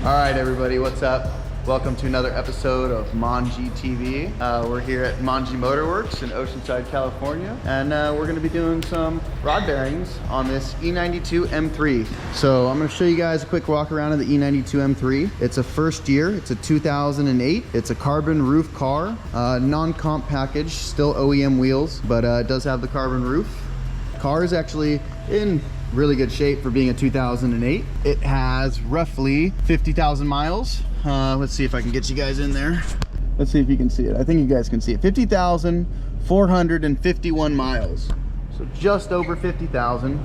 All right, everybody, what's up? Welcome to another episode of Manji TV. We're here at Manji Motorworks in Oceanside, California, and we're going to be doing some rod bearings on this E92 M3. So I'm going to show you guys a quick walk around of the E92 M3. It's a first year. It's a 2008. It's a carbon roof car, non-comp package, still OEM wheels, but it does have the carbon roof. Car is actually in really good shape for being a 2008. It has roughly 50,000 miles. Let's see if I can get you guys in there. Let's see if you can see it. I think you guys can see it. 50,451 miles. So just over 50,000.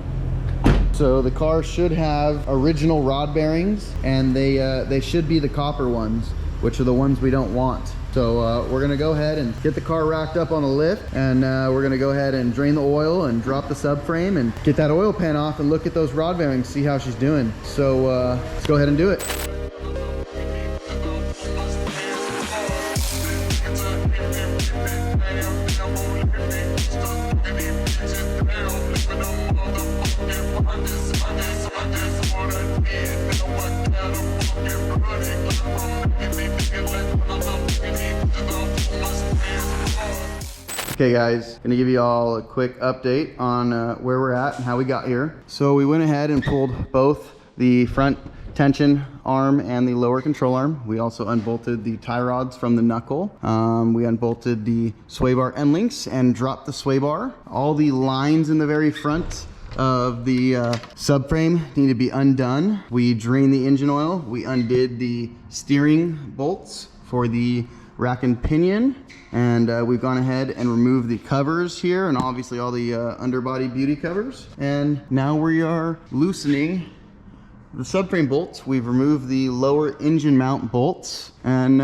So the car should have original rod bearings, and they should be the copper ones, which are the ones we don't want. So we're gonna go ahead and get the car racked up on a lift, and we're gonna go ahead and drain the oil and drop the subframe and get that oil pan off and look at those rod bearings, see how she's doing. So let's go ahead and do it. Okay guys, gonna give you all a quick update on where we're at and how we got here. So we went ahead and pulled both the front tension arm and the lower control arm. We also unbolted the tie rods from the knuckle. We unbolted the sway bar end links and dropped the sway bar. All the lines in the very front of the subframe need to be undone. We drained the engine oil. We undid the steering bolts for the rack and pinion, and we've gone ahead and removed the covers here and obviously all the underbody beauty covers. And now we are loosening the subframe bolts. We've removed the lower engine mount bolts, and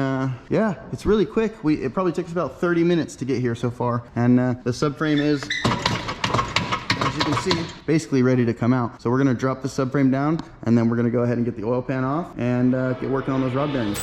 yeah, it's really quick. It probably took us about 30 minutes to get here so far, and the subframe is, as you can see, basically ready to come out. So we're gonna drop the subframe down, and then we're gonna go ahead and get the oil pan off and get working on those rod bearings.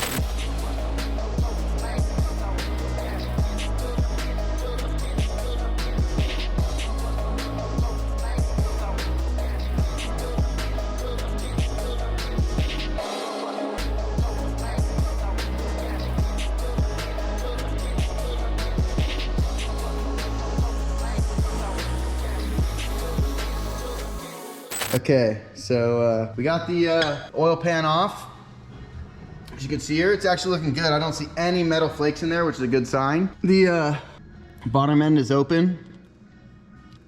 Okay, so we got the oil pan off. As you can see here, it's actually looking good. I don't see any metal flakes in there, which is a good sign. The bottom end is open.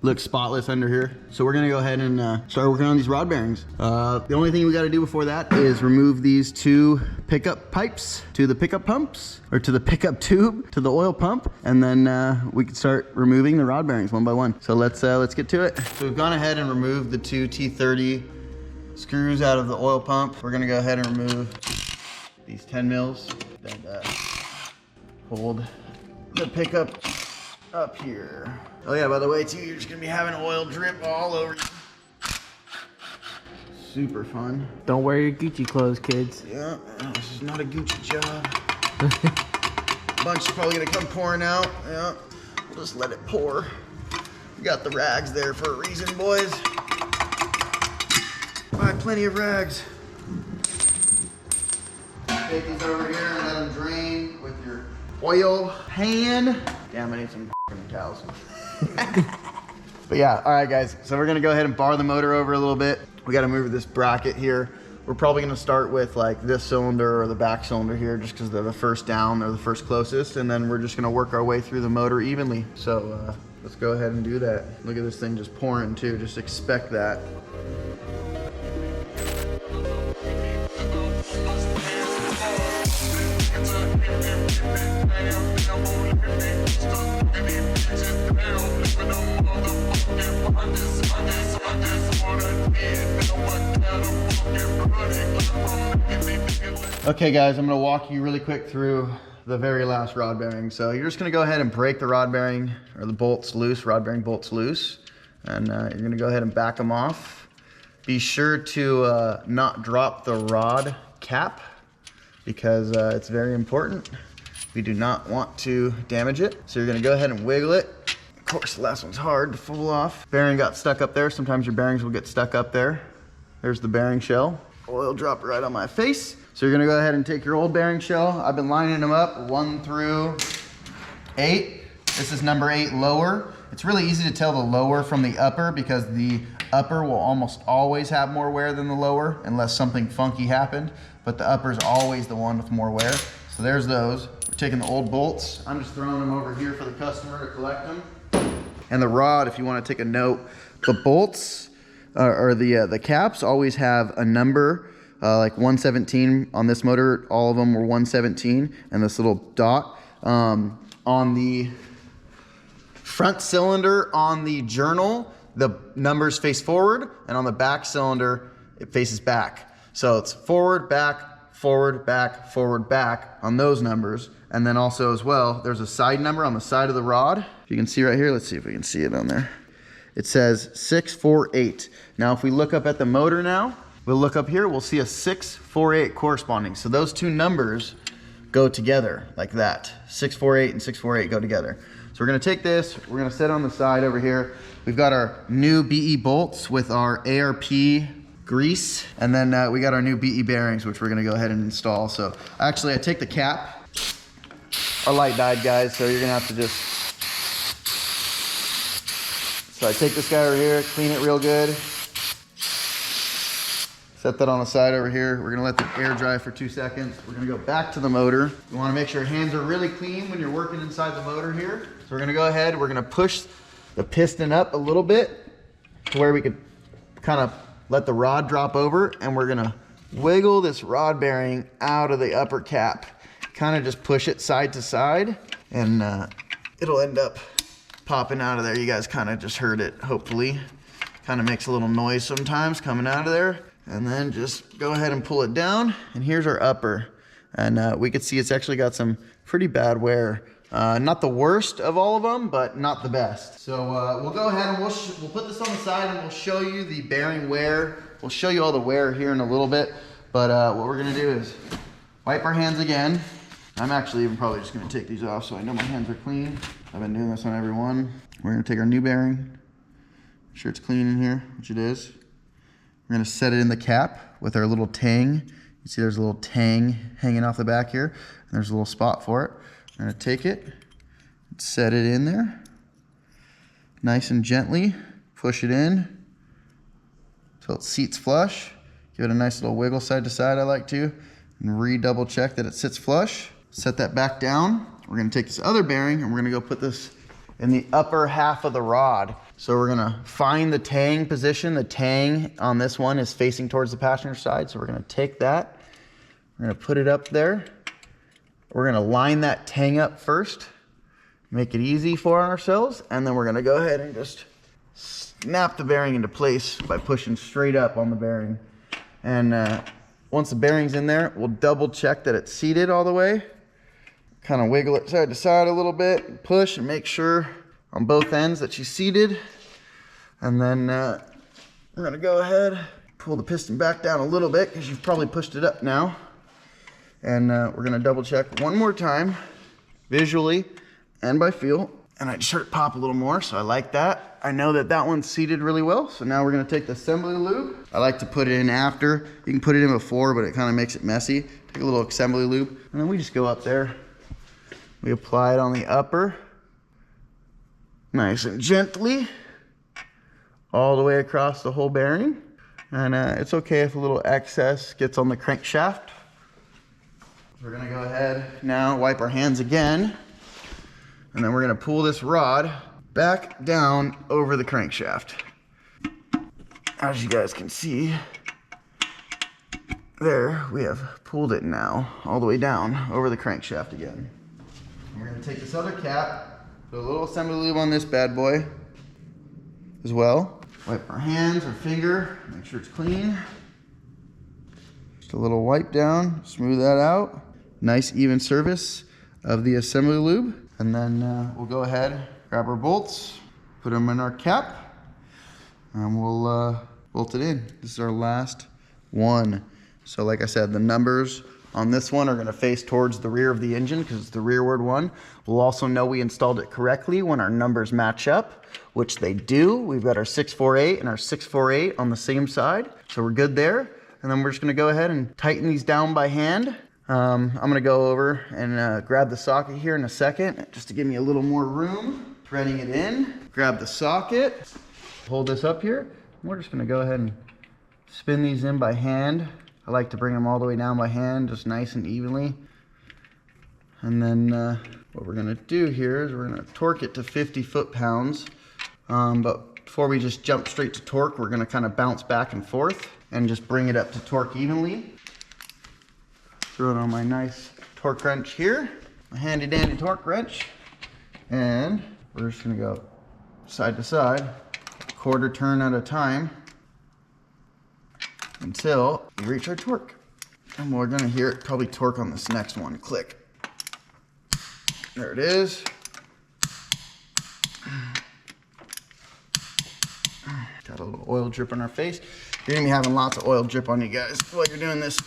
Looks spotless under here. So we're gonna go ahead and start working on these rod bearings. The only thing we gotta do before that is remove these two pickup pipes to the pickup pumps, or to the pickup tube to the oil pump, and then we can start removing the rod bearings one by one. So let's get to it. So we've gone ahead and removed the two T30 screws out of the oil pump. We're gonna go ahead and remove these 10 mils and hold the pickup up here. Oh yeah, by the way too, you're just gonna be having oil drip all over you. Super fun. Don't wear your Gucci clothes, kids. Yeah, this is not a Gucci job. Bunch is probably gonna come pouring out. Yeah, we'll just let it pour. We got the rags there for a reason, boys. Buy plenty of rags. Take these over here and let them drain with your oil pan. Damn, I need some towels. But yeah, all right guys, so we're gonna go ahead and bar the motor over a little bit. We gotta move this bracket here. We're probably gonna start with like this cylinder or the back cylinder here, just because they're the first down, they're the first closest, and then we're just gonna work our way through the motor evenly. So let's go ahead and do that. Look at this thing just pouring too, just expect that. Okay guys, I'm gonna walk you really quick through the very last rod bearing. So you're just gonna go ahead and break the rod bearing, or the bolts loose, rod bearing bolts loose, and you're gonna go ahead and back them off. Be sure to not drop the rod cap, because it's very important. We do not want to damage it. So you're gonna go ahead and wiggle it. Of course, the last one's hard to pull off. Bearing got stuck up there. Sometimes your bearings will get stuck up there. There's the bearing shell. Oil dropped right on my face. So you're gonna go ahead and take your old bearing shell. I've been lining them up 1 through 8. This is number 8 lower. It's really easy to tell the lower from the upper because the upper will almost always have more wear than the lower unless something funky happened, but the upper is always the one with more wear. So there's those. We're taking the old bolts. I'm just throwing them over here for the customer to collect them. And the rod, if you want to take a note, the bolts or the caps always have a number, like 117 on this motor. All of them were 117, and this little dot on the front cylinder on the journal, the numbers face forward, and on the back cylinder, it faces back. So it's forward, back, forward, back, forward, back on those numbers. And then also as well, there's a side number on the side of the rod. If you can see right here, let's see if we can see it on there. It says 648. Now, if we look up at the motor now, we'll look up here, we'll see a 648 corresponding. So those two numbers go together like that. 648 and 648 go together. So we're gonna take this, we're gonna set it on the side over here. We've got our new BE bolts with our ARP grease, and then we got our new BE bearings, which we're gonna go ahead and install. So actually I take the cap. Our light died, guys, so you're gonna have to just... So I take this guy over here, clean it real good. Set that on the side over here. We're gonna let the air dry for 2 seconds. We're gonna go back to the motor. You wanna make sure your hands are really clean when you're working inside the motor here. So we're gonna go ahead, we're gonna push the piston up a little bit to where we could kind of let the rod drop over, and we're gonna wiggle this rod bearing out of the upper cap. Kind of just push it side to side, and it'll end up popping out of there. You guys kind of just heard it, hopefully. Kind of makes a little noise sometimes coming out of there. And then just go ahead and pull it down, and here's our upper. And we can see it's actually got some pretty bad wear. Not the worst of all of them, but not the best. So we'll go ahead and we'll put this on the side, and we'll show you the bearing wear. We'll show you all the wear here in a little bit, but what we're gonna do is wipe our hands again. I'm actually even probably just gonna take these off so I know my hands are clean. I've been doing this on every one. We're gonna take our new bearing. Make sure it's clean in here, which it is. We're gonna set it in the cap with our little tang. You see there's a little tang hanging off the back here, and there's a little spot for it. We're gonna take it, set it in there, nice and gently, push it in until it seats flush. Give it a nice little wiggle side to side, I like to, and re-double check that it sits flush. Set that back down. We're gonna take this other bearing and we're gonna go put this in the upper half of the rod. So we're gonna find the tang position. The tang on this one is facing towards the passenger side. So we're gonna take that, we're gonna put it up there. We're gonna line that tang up first, make it easy for ourselves, and then we're gonna go ahead and just snap the bearing into place by pushing straight up on the bearing. And once the bearing's in there, we'll double check that it's seated all the way. Kind of wiggle it side to side a little bit, push and make sure on both ends that she's seated. And then we're gonna go ahead, pull the piston back down a little bit because you've probably pushed it up now. And we're gonna double check one more time, visually and by feel. And I just heard it pop a little more, so I like that. I know that that one's seated really well, so now we're gonna take the assembly lube. I like to put it in after. You can put it in before, but it kind of makes it messy. Take a little assembly lube, and then we just go up there. We apply it on the upper, nice and gently, all the way across the whole bearing. And it's okay if a little excess gets on the crankshaft. We're gonna go ahead now, wipe our hands again, and then we're gonna pull this rod back down over the crankshaft. As you guys can see, there, we have pulled it now all the way down over the crankshaft again. And we're gonna take this other cap, put a little assembly lube on this bad boy as well. Wipe our hands or finger, make sure it's clean. Just a little wipe down, smooth that out. Nice even surface of the assembly lube. And then we'll go ahead, grab our bolts, put them in our cap, and we'll bolt it in. This is our last one. So like I said, the numbers on this one are gonna face towards the rear of the engine because it's the rearward one. We'll also know we installed it correctly when our numbers match up, which they do. We've got our 648 and our 648 on the same side, so we're good there. and then we're just gonna go ahead and tighten these down by hand. I'm gonna go over and grab the socket here in a second, just to give me a little more room. Threading it in, grab the socket, hold this up here. We're just gonna go ahead and spin these in by hand. I like to bring them all the way down by hand, just nice and evenly. And then what we're gonna do here is we're gonna torque it to 50 foot-pounds. But before we just jump straight to torque, we're gonna kind of bounce back and forth and just bring it up to torque evenly. Throw it on my nice torque wrench here, my handy dandy torque wrench. And we're just gonna go side to side, quarter turn at a time, until we reach our torque. And we're gonna hear it probably torque on this next one. Click. There it is. Got a little oil drip on our face. You're gonna be having lots of oil drip on you guys while you're doing this.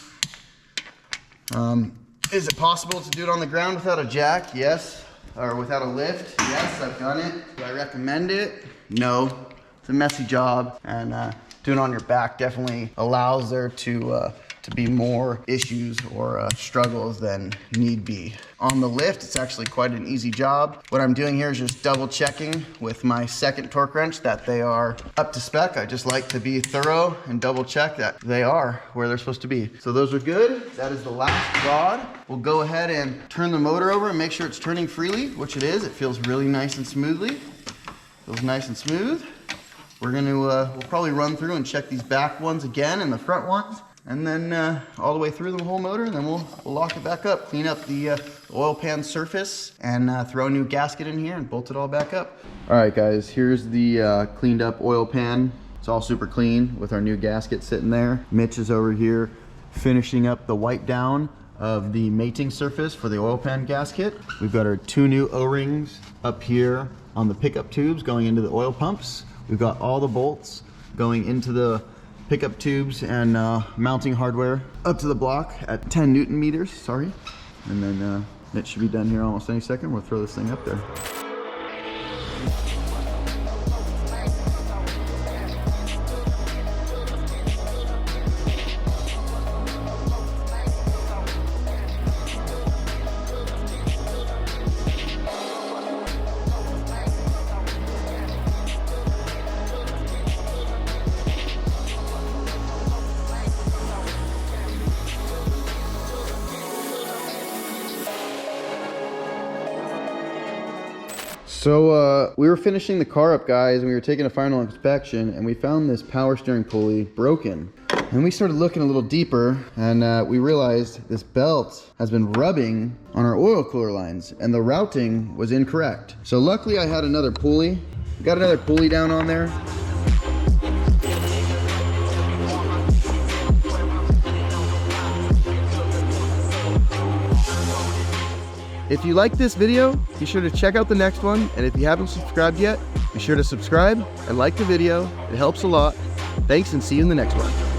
Is it possible to do it on the ground without a jack? Yes. Or without a lift? Yes, I've done it. Do I recommend it? No. It's a messy job, and doing it on your back definitely allows there to be more issues or struggles than need be. On the lift, it's actually quite an easy job. What I'm doing here is just double checking with my second torque wrench that they are up to spec. I just like to be thorough and double check that they are where they're supposed to be. So those are good. That is the last rod. We'll go ahead and turn the motor over and make sure it's turning freely, which it is. It feels really nice and smoothly. Feels nice and smooth. We're gonna, we'll probably run through and check these back ones again and the front ones, and then all the way through the whole motor, and then we'll lock it back up, clean up the oil pan surface, and throw a new gasket in here and bolt it all back up. All right, guys, here's the cleaned up oil pan. It's all super clean with our new gasket sitting there. Mitch is over here finishing up the wipe down of the mating surface for the oil pan gasket. We've got our 2 new O-rings up here on the pickup tubes going into the oil pumps. We've got all the bolts going into the pickup tubes and mounting hardware up to the block at 10 Newton meters, sorry. And then it should be done here almost any second. We'll throw this thing up there. So we were finishing the car up, guys, and we were taking a final inspection, and we found this power steering pulley broken. And we started looking a little deeper, and we realized this belt has been rubbing on our oil cooler lines, and the routing was incorrect. So luckily I had another pulley. Got another pulley down on there. If you like this video, be sure to check out the next one, and if you haven't subscribed yet, be sure to subscribe and like the video. It helps a lot. Thanks, and see you in the next one.